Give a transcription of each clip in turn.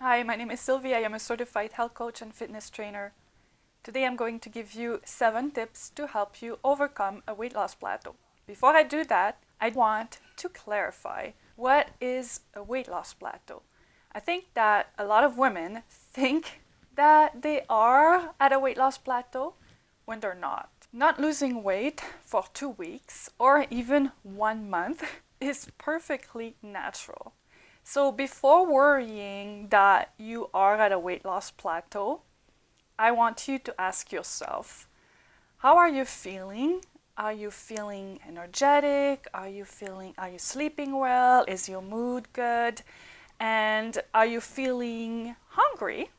Hi, my name is Sylvie. I am a certified health coach and fitness trainer. Today I'm going to give you 7 tips to help you overcome a weight loss plateau. Before I do that, I want to clarify what is a weight loss plateau. I think that a lot of women think that they are at a weight loss plateau when they're not. Not losing weight for 2 weeks or even 1 month is perfectly natural. So before worrying that you are at a weight loss plateau, I want you to ask yourself, how are you feeling? Are you feeling energetic? Are you sleeping well? Is your mood good? And are you feeling hungry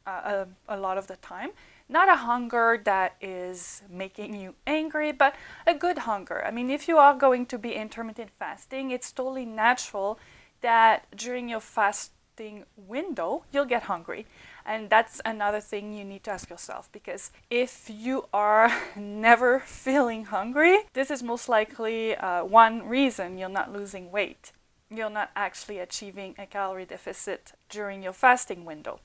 a lot of the time? Not a hunger that is making you angry, but a good hunger. I mean, if you are going to be intermittent fasting, it's totally natural that during your fasting window, you'll get hungry. And that's another thing you need to ask yourself, because if you are never feeling hungry, this is most likely one reason you're not losing weight. You're not actually achieving a calorie deficit during your fasting window.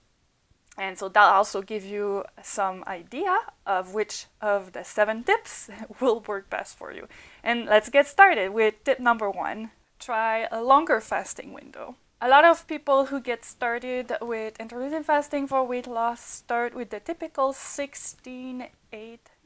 And so that'll also give you some idea of which of the 7 tips will work best for you. And let's get started with tip number 1. Try a longer fasting window. A lot of people who get started with intermittent fasting for weight loss start with the typical 16-8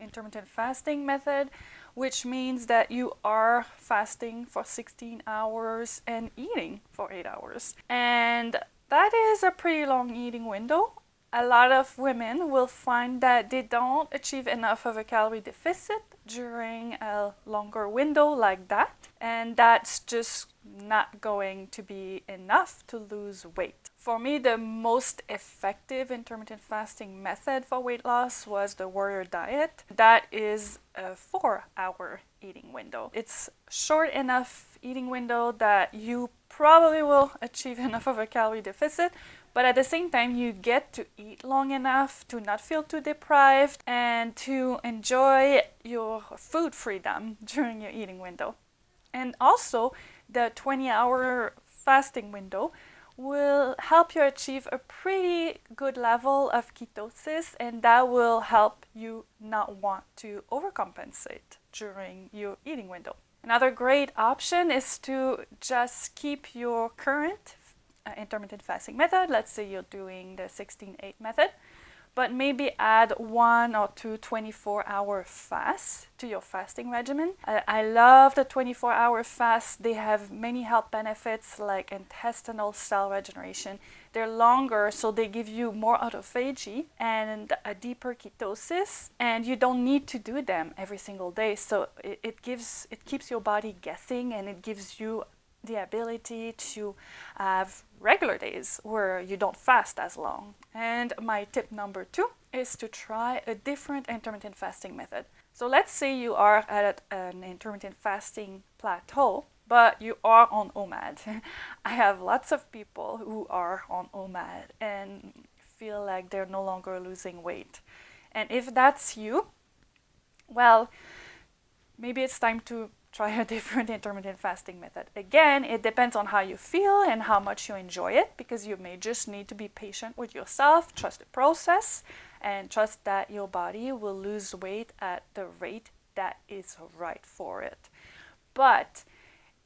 intermittent fasting method, which means that you are fasting for 16 hours and eating for 8 hours. And that is a pretty long eating window. A lot of women will find that they don't achieve enough of a calorie deficit during a longer window like that, and that's just not going to be enough to lose weight. For me, the most effective intermittent fasting method for weight loss was the warrior diet. That is a 4-hour eating window. It's short enough eating window that you probably will achieve enough of a calorie deficit, but at the same time, you get to eat long enough to not feel too deprived and to enjoy your food freedom during your eating window. And also, the 20-hour fasting window will help you achieve a pretty good level of ketosis, and that will help you not want to overcompensate during your eating window. Another great option is to just keep your current intermittent fasting method. Let's say you're doing the 16-8 method, but maybe add 1 or 2 24-hour fasts to your fasting regimen. I love the 24-hour fasts. They have many health benefits like intestinal cell regeneration. They're longer, so they give you more autophagy and a deeper ketosis, and you don't need to do them every single day. So it keeps your body guessing, and it gives you the ability to have regular days where you don't fast as long. And my tip number 2 is to try a different intermittent fasting method. So let's say you are at an intermittent fasting plateau, but you are on OMAD. I have lots of people who are on OMAD and feel like they're no longer losing weight. And if that's you, well, maybe it's time to try a different intermittent fasting method. Again, it depends on how you feel and how much you enjoy it, because you may just need to be patient with yourself, trust the process, and trust that your body will lose weight at the rate that is right for it. But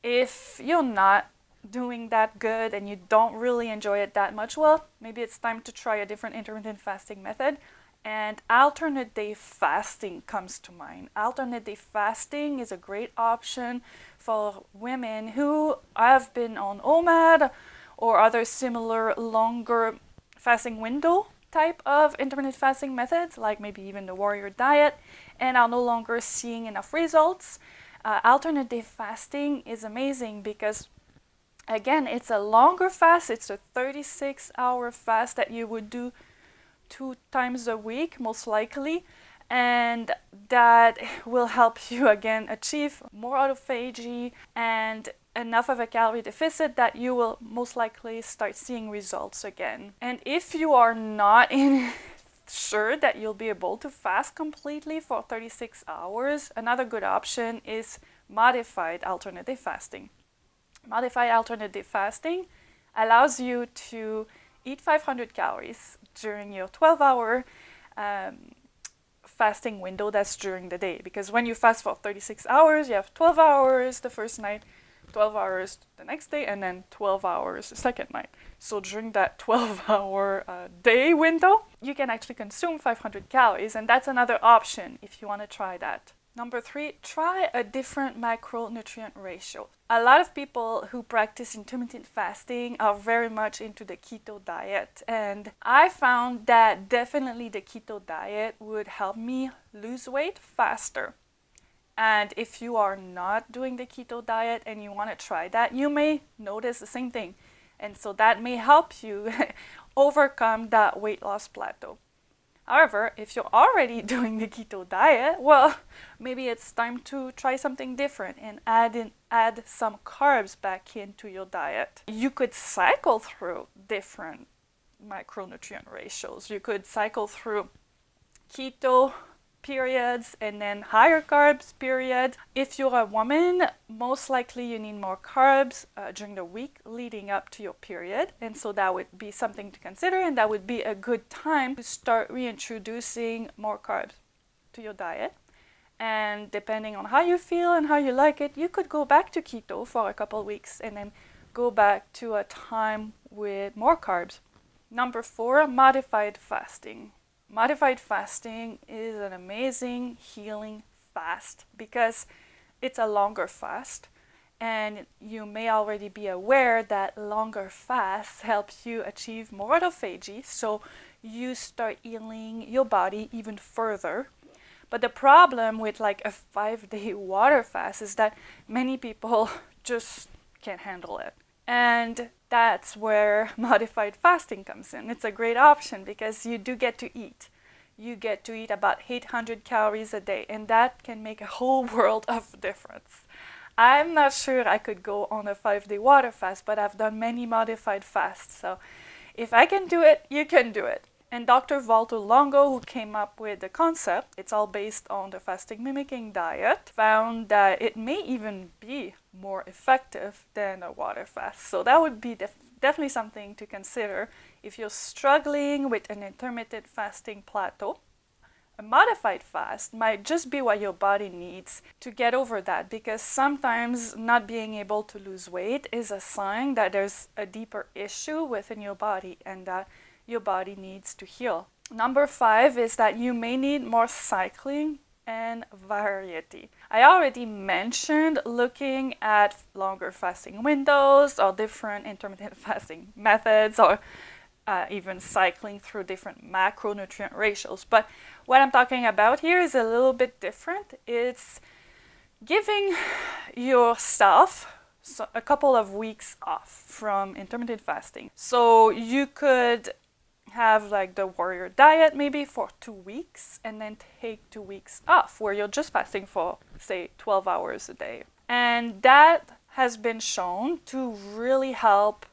if you're not doing that good and you don't really enjoy it that much, well, maybe it's time to try a different intermittent fasting method. And alternate day fasting comes to mind. Alternate day fasting is a great option for women who have been on OMAD or other similar longer fasting window type of intermittent fasting methods, like maybe even the warrior diet, and are no longer seeing enough results. Alternate day fasting is amazing because, again, it's a longer fast. It's a 36-hour fast that you would do 2 times a week, most likely, and that will help you again achieve more autophagy and enough of a calorie deficit that you will most likely start seeing results again. And if you are not sure that you'll be able to fast completely for 36 hours, another good option is modified alternate day fasting. Modified alternate day fasting allows you to eat 500 calories during your 12-hour fasting window. That's during the day, because when you fast for 36 hours, you have 12 hours the first night, 12 hours the next day, and then 12 hours the second night. So during that 12-hour day window, you can actually consume 500 calories, and that's another option if you want to try that. Number 3, try a different macronutrient ratio. A lot of people who practice intermittent fasting are very much into the keto diet, and I found that definitely the keto diet would help me lose weight faster. And if you are not doing the keto diet and you want to try that, you may notice the same thing. And so that may help you overcome that weight loss plateau. However, if you're already doing the keto diet, well, maybe it's time to try something different and add some carbs back into your diet. You could cycle through different macronutrient ratios. You could cycle through keto periods and then higher carbs period. If you're a woman, most likely you need more carbs during the week leading up to your period, and so that would be something to consider, and that would be a good time to start reintroducing more carbs to your diet. And depending on how you feel and how you like it, you could go back to keto for a couple of weeks and then go back to a time with more carbs. Number 4, modified fasting. Modified fasting is an amazing healing fast because it's a longer fast, and you may already be aware that longer fasts helps you achieve more autophagy, so you start healing your body even further. But the problem with like a 5-day water fast is that many people just can't handle it. And that's where modified fasting comes in. It's a great option because you do get to eat. You get to eat about 800 calories a day, and that can make a whole world of difference. I'm not sure I could go on a 5-day water fast, but I've done many modified fasts. So if I can do it, you can do it. And Dr. Walter Longo, who came up with the concept, it's all based on the fasting mimicking diet, found that it may even be more effective than a water fast. So that would be definitely something to consider if you're struggling with an intermittent fasting plateau. A modified fast might just be what your body needs to get over that, because sometimes not being able to lose weight is a sign that there's a deeper issue within your body and that your body needs to heal. Number 5 is that you may need more cycling and variety. I already mentioned looking at longer fasting windows or different intermittent fasting methods, or even cycling through different macronutrient ratios. But what I'm talking about here is a little bit different. It's giving yourself a couple of weeks off from intermittent fasting. So you could have like the warrior diet maybe for 2 weeks and then take 2 weeks off where you're just fasting for, say, 12 hours a day. And that has been shown to really help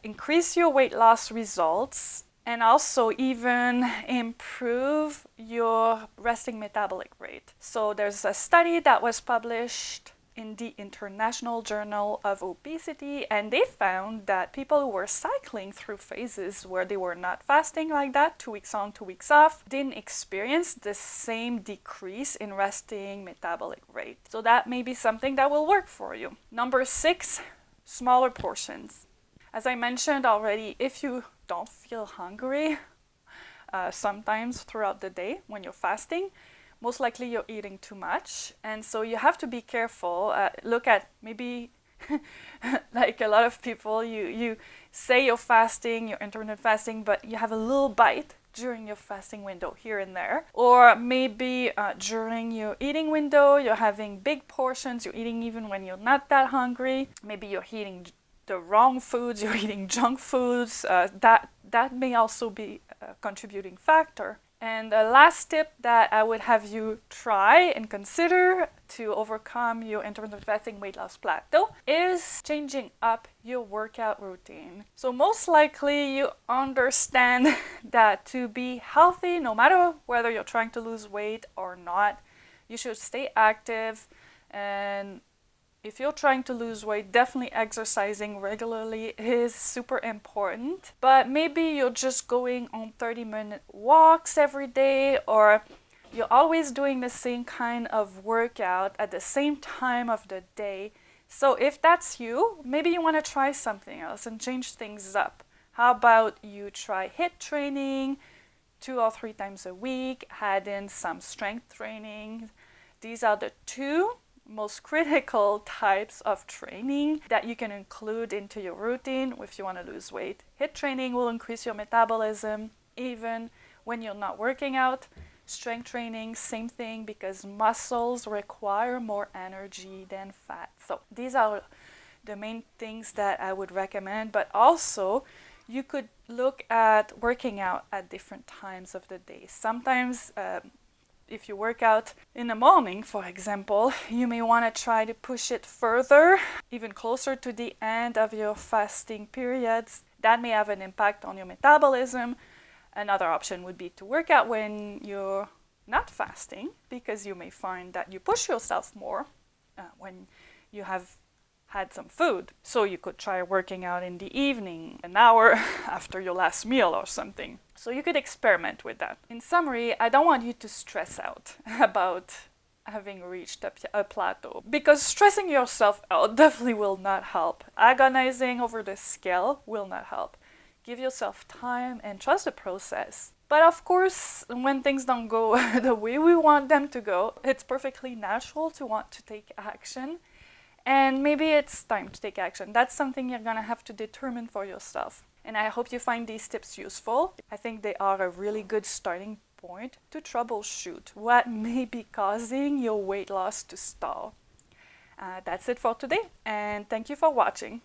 increase your weight loss results and also even improve your resting metabolic rate. So there's a study that was published in the International Journal of Obesity, and they found that people who were cycling through phases where they were not fasting like that, 2 weeks on, 2 weeks off, didn't experience the same decrease in resting metabolic rate. So that may be something that will work for you. Number 6, smaller portions. As I mentioned already, if you don't feel hungry sometimes throughout the day when you're fasting, most likely you're eating too much, and so you have to be careful. Look at maybe like a lot of people, you say you're fasting, you're intermittent fasting, but you have a little bite during your fasting window here and there. Or maybe during your eating window, you're having big portions, you're eating even when you're not that hungry. Maybe you're eating the wrong foods, you're eating junk foods. That may also be a contributing factor. And the last tip that I would have you try and consider to overcome your intermittent fasting weight loss plateau is changing up your workout routine. So most likely you understand that to be healthy, no matter whether you're trying to lose weight or not, you should stay active and If you're trying to lose weight, definitely exercising regularly is super important. But maybe you're just going on 30-minute walks every day, or you're always doing the same kind of workout at the same time of the day. So if that's you, maybe you want to try something else and change things up. How about you try HIIT training 2 or 3 times a week, add in some strength training. These are the 2 most critical types of training that you can include into your routine if you want to lose weight. HIIT training will increase your metabolism even when you're not working out. Strength training, same thing, because muscles require more energy than fat. So these are the main things that I would recommend, but also you could look at working out at different times of the day. Sometimes if you work out in the morning, for example, you may want to try to push it further, even closer to the end of your fasting periods. That may have an impact on your metabolism. Another option would be to work out when you're not fasting, because you may find that you push yourself more when you have had some food. So you could try working out in the evening, an hour after your last meal or something. So you could experiment with that. In summary, I don't want you to stress out about having reached a plateau, because stressing yourself out definitely will not help. Agonizing over the scale will not help. Give yourself time and trust the process. But of course, when things don't go the way we want them to go, it's perfectly natural to want to take action. And maybe it's time to take action. That's something you're gonna have to determine for yourself. And I hope you find these tips useful. I think they are a really good starting point to troubleshoot what may be causing your weight loss to stall. That's it for today, and thank you for watching.